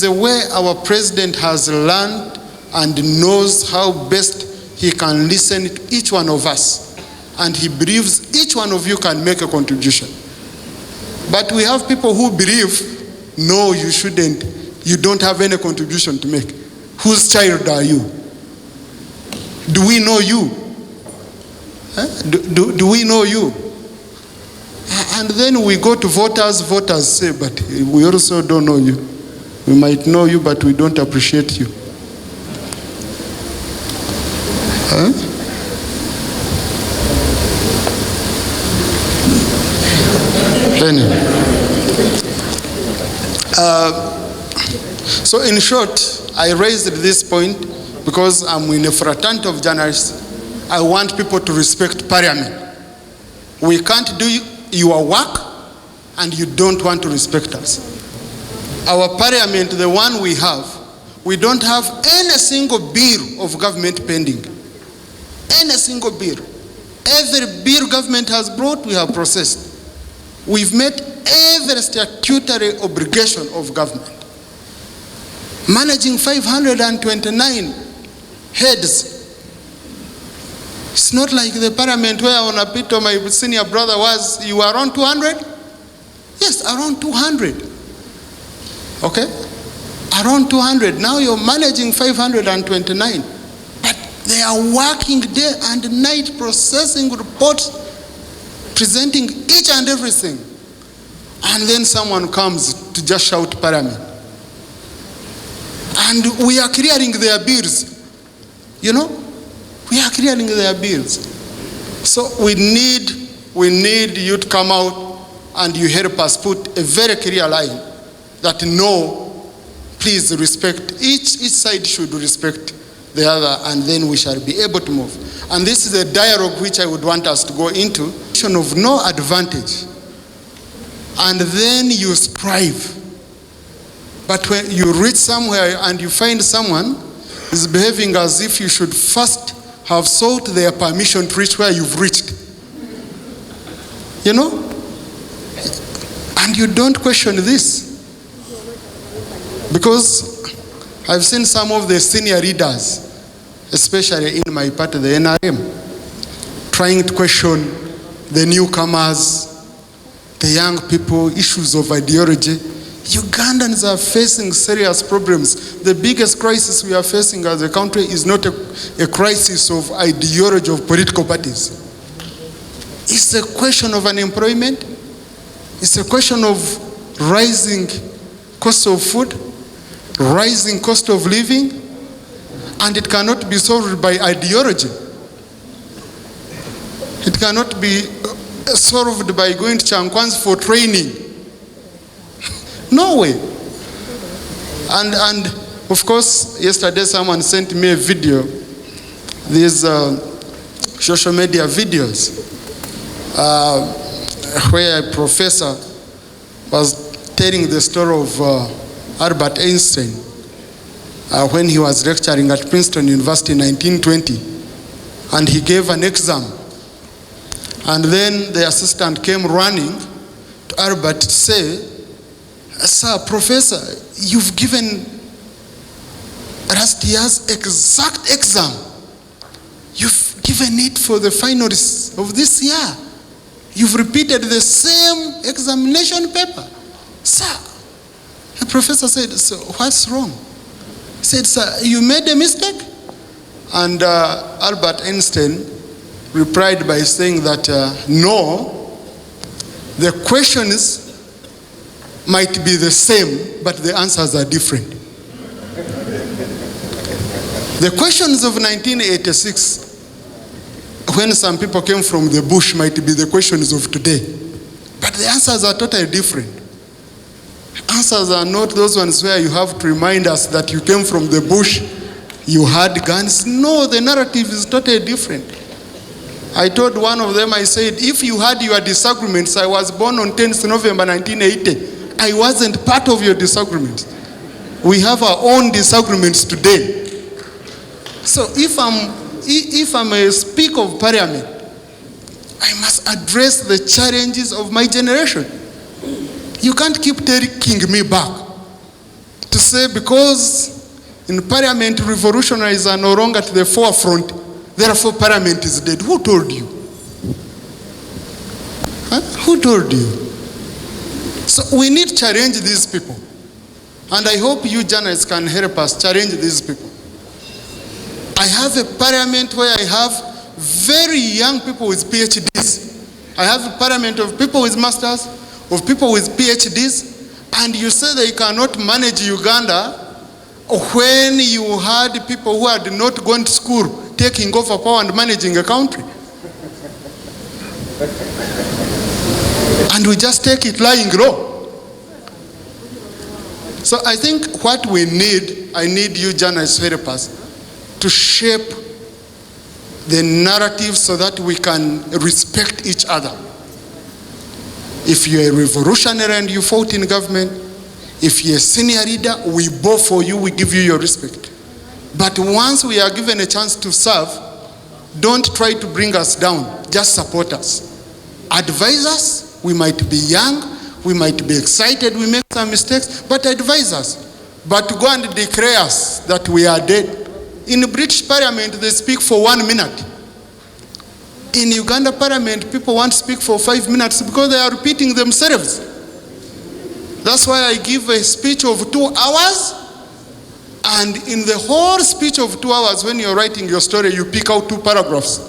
is a way our president has learned and knows how best he can listen to each one of us. And he believes each one of you can make a contribution. But we have people who believe, no, you shouldn't. You don't have any contribution to make. Whose child are you? Do we know you? Do we know you? And then we go to voters say, but we also don't know you. We might know you, but we don't appreciate you. Anyway. So in short, I raised this point because I'm in a fraternity of journalists. I want people to respect Parliament. We can't do your work and you don't want to respect us. Our Parliament, the one we have, we don't have any single bill of government pending. Any single bill. Every bill government has brought, we have processed. We've met every statutory obligation of government. Managing 529 heads. It's not like the Parliament where on a bit my senior brother was, you were around 200? Yes, around 200. Okay? Around 200. Now you're managing 529. But they are working day and night processing reports, presenting each and everything. And then someone comes to just shout Parliament. And we are clearing their bills. You know? We are clearing their bills. So we need you to come out and you help us put a very clear line that no, please respect, each side should respect the other, and then we shall be able to move. And this is a dialogue which I would want us to go into, of no advantage. And then you strive. But when you reach somewhere and you find someone is behaving as if you should first have sought their permission to reach where you've reached. You know? And you don't question this. Because I've seen some of the senior leaders, especially in my party, the NRM, trying to question the newcomers, the young people, issues of ideology. Ugandans are facing serious problems. The biggest crisis we are facing as a country is not a crisis of ideology of political parties. It's a question of unemployment. It's a question of rising cost of food, rising cost of living, and it cannot be solved by ideology. It cannot be solved by going to Chankwan's for training. No way. And of course, yesterday someone sent me a video, these social media videos, where a professor was telling the story of Albert Einstein when he was lecturing at Princeton University in 1920, and he gave an exam. And then the assistant came running to Albert to say, "Sir, Professor, you've given last year's exact exam. You've given it for the finalists of this year. You've repeated the same examination paper." "Sir," the professor said, "So what's wrong?" He said, "Sir, you made a mistake?" And Albert Einstein replied by saying that, no, the questions might be the same, but the answers are different. The questions of 1986, when some people came from the bush, might be the questions of today, but the answers are totally different. Answers are not those ones where you have to remind us that you came from the bush, you had guns. No, the narrative is totally different. I told one of them, I said, if you had your disagreements, I was born on 10th November 1980. I wasn't part of your disagreements. We have our own disagreements today. So if I'm a Speaker of Parliament, I must address the challenges of my generation. You can't keep taking me back. to say because in Parliament revolutionaries are no longer at the forefront, therefore Parliament is dead. Who told you? Huh? Who told you? So we need to challenge these people. And I hope you journalists can help us challenge these people. I have a parliament where I have very young people with PhDs. I have a parliament of people with masters, of people with PhDs, and you say they cannot manage Uganda when you had people who had not gone to school taking over power and managing a country. And we just take it lying low. So I think what we need, I need you journalists to help us to shape the narrative so that we can respect each other. If you're a revolutionary and you fought in government, if you're a senior leader, we bow for you, we give you your respect. But once we are given a chance to serve, don't try to bring us down, just support us. Advise us, we might be young, we might be excited, we make some mistakes, but advise us. But to go and declare us that we are dead. In the British Parliament, they speak for 1 minute. In Uganda Parliament, people want to speak for 5 minutes because they are repeating themselves. That's why I give a speech of 2 hours, and in the whole speech of 2 hours, when you're writing your story, you pick out 2 paragraphs.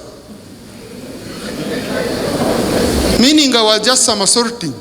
Meaning I was just somersaulting.